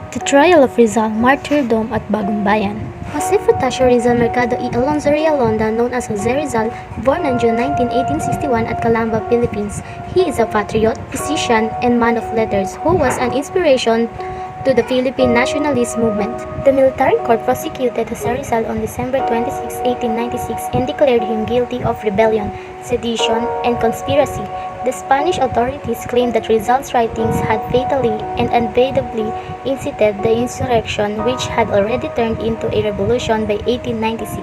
The Trial of Rizal, Martyrdom at Bagong Bayan. Jose Futasio Rizal Mercado y Alonzo Realonda, known as Jose Rizal, born on June 19, 1861 at Calamba, Philippines. He is a patriot, physician, and man of letters who was an inspiration to the Philippine nationalist movement. The military court prosecuted Jose Rizal on December 26, 1896 and declared him guilty of rebellion, sedition, and conspiracy. The Spanish authorities claimed that Rizal's writings had fatally and unavoidably incited the insurrection, which had already turned into a revolution by 1896.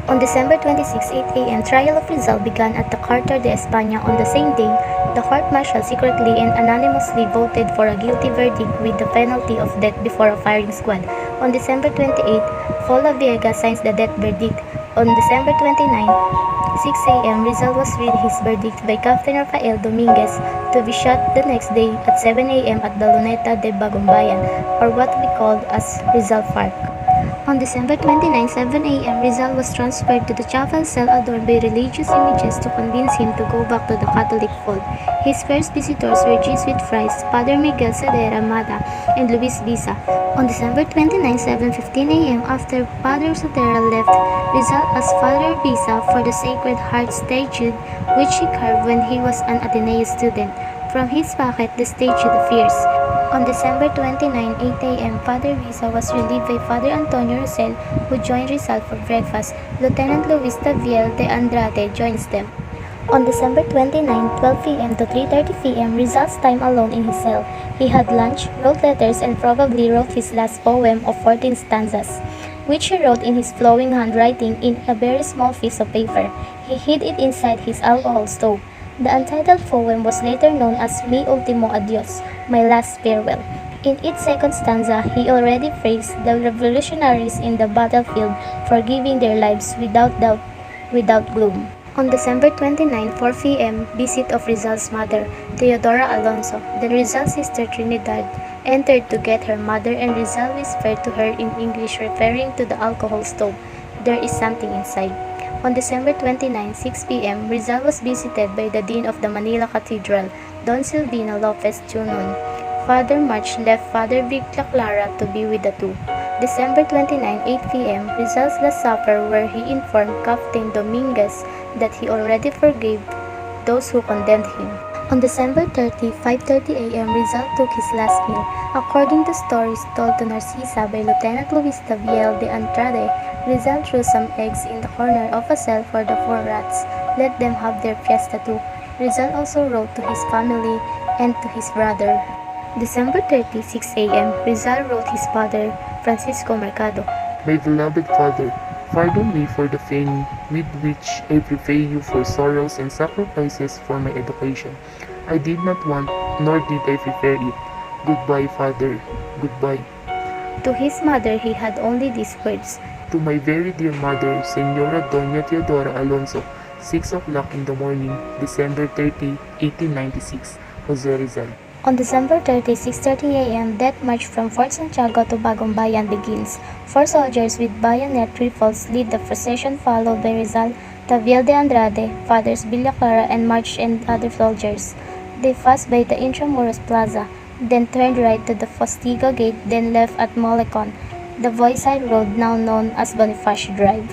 On December 26, 8 a.m., trial of Rizal began at the Carter de España. On the same day, the court-martial secretly and unanimously voted for a guilty verdict with the penalty of death before a firing squad. On December 28, Fola Viega signs the death verdict. On December 29, 6 a.m., Rizal was read his verdict by Captain Rafael Dominguez to be shot the next day at 7 a.m. at the Luneta de Bagong Bayan, or what we called as Rizal Park. On December 29, 7 a.m., Rizal was transferred to the chapel cell adorned by religious images to convince him to go back to the Catholic fold. His first visitors were Jesuit friars Father Miguel Cedera Mata and Luis Bisa. On December 29, 7:15 a.m., after Father Cedera left, Rizal asked Father Bisa for the Sacred Heart statue which he carved when he was an Ateneo student. From his pocket, the statue appears. On December 29, 8 a.m., Father Bisa was relieved by Father Antonio Rosel, who joined Rizal for breakfast. Lieutenant Luis Taviel de Andrade joins them. On December 29, 12 p.m. to 3:30 p.m., Rizal's time alone in his cell. He had lunch, wrote letters, and probably wrote his last poem of 14 stanzas, which he wrote in his flowing handwriting in a very small piece of paper. He hid it inside his alcohol stove. The untitled poem was later known as Mi Ultimo Adios, My Last Farewell. In its second stanza, he already praised the revolutionaries in the battlefield for giving their lives without doubt, without gloom. On December 29, 4 p.m., visit of Rizal's mother, Teodora Alonso. Then Rizal's sister Trinidad entered to get her mother, and Rizal whispered to her in English, referring to the alcohol stove, "There is something inside." On December 29, 6 p.m., Rizal was visited by the Dean of the Manila Cathedral, Don Silvino Lopez Junon. Father March left Father Vic La Clara to be with the two. December 29, 8 p.m., Rizal's Last Supper, where he informed Captain Dominguez that he already forgave those who condemned him. On December 30, 5:30 a.m., Rizal took his last meal. According to stories told to Narcisa by Lieutenant Luis Taviel de Andrade, Rizal threw some eggs in the corner of a cell for the 4 rats. Let them have their fiesta too. Rizal also wrote to his family and to his brother. December 30, 6 a.m., Rizal wrote his father, Francisco Mercado. My beloved father, pardon me for the pain with which I repay you for sorrows and sacrifices for my education. I did not want, nor did I prepare it. Goodbye, father. Goodbye. To his mother, he had only these words. To my very dear mother, Senora Doña Teodora Alonso, 6 o'clock in the morning, December 30, 1896, Jose Rizal. On December 30, 6:30 a.m., death march from Fort Santiago to Bagong Bayan begins. 4 soldiers with bayonet rifles lead the procession, followed by Rizal, Taviel de Andrade, Fathers Villa Clara, and March and other soldiers. They passed by the Intramuros Plaza, then turned right to the Postigo Gate, then left at Molecon, the Voyside Road now known as Bonifacio Drive.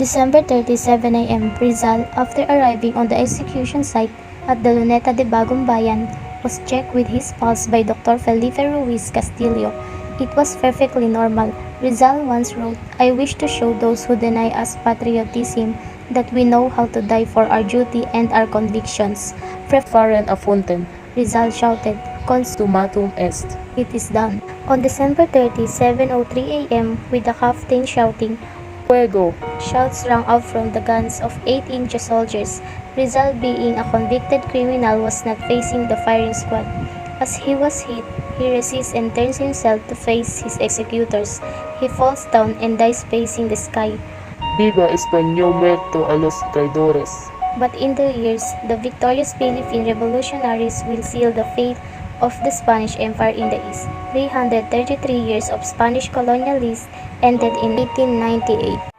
December 30, 7 a.m., Rizal, after arriving on the execution site at the Luneta de Bagong Bayan, was checked with his pulse by Dr. Felipe Ruiz Castillo. It was perfectly normal. Rizal once wrote, "I wish to show those who deny us patriotism that we know how to die for our duty and our convictions." Preferen afuntem, Rizal shouted, consumatum est. "It is done." On December 30, 7:03 a.m., with the captain shouting, Fuego! Shouts rang out from the guns of 8-inch soldiers. Rizal, being a convicted criminal, was not facing the firing squad. As he was hit, he resists and turns himself to face his executors. He falls down and dies facing the sky. Viva Español, muerto a los traidores. But in 2 years, the victorious Philippine revolutionaries will seal the fate of the Spanish Empire in the East. 333 years of Spanish colonialism ended in 1898.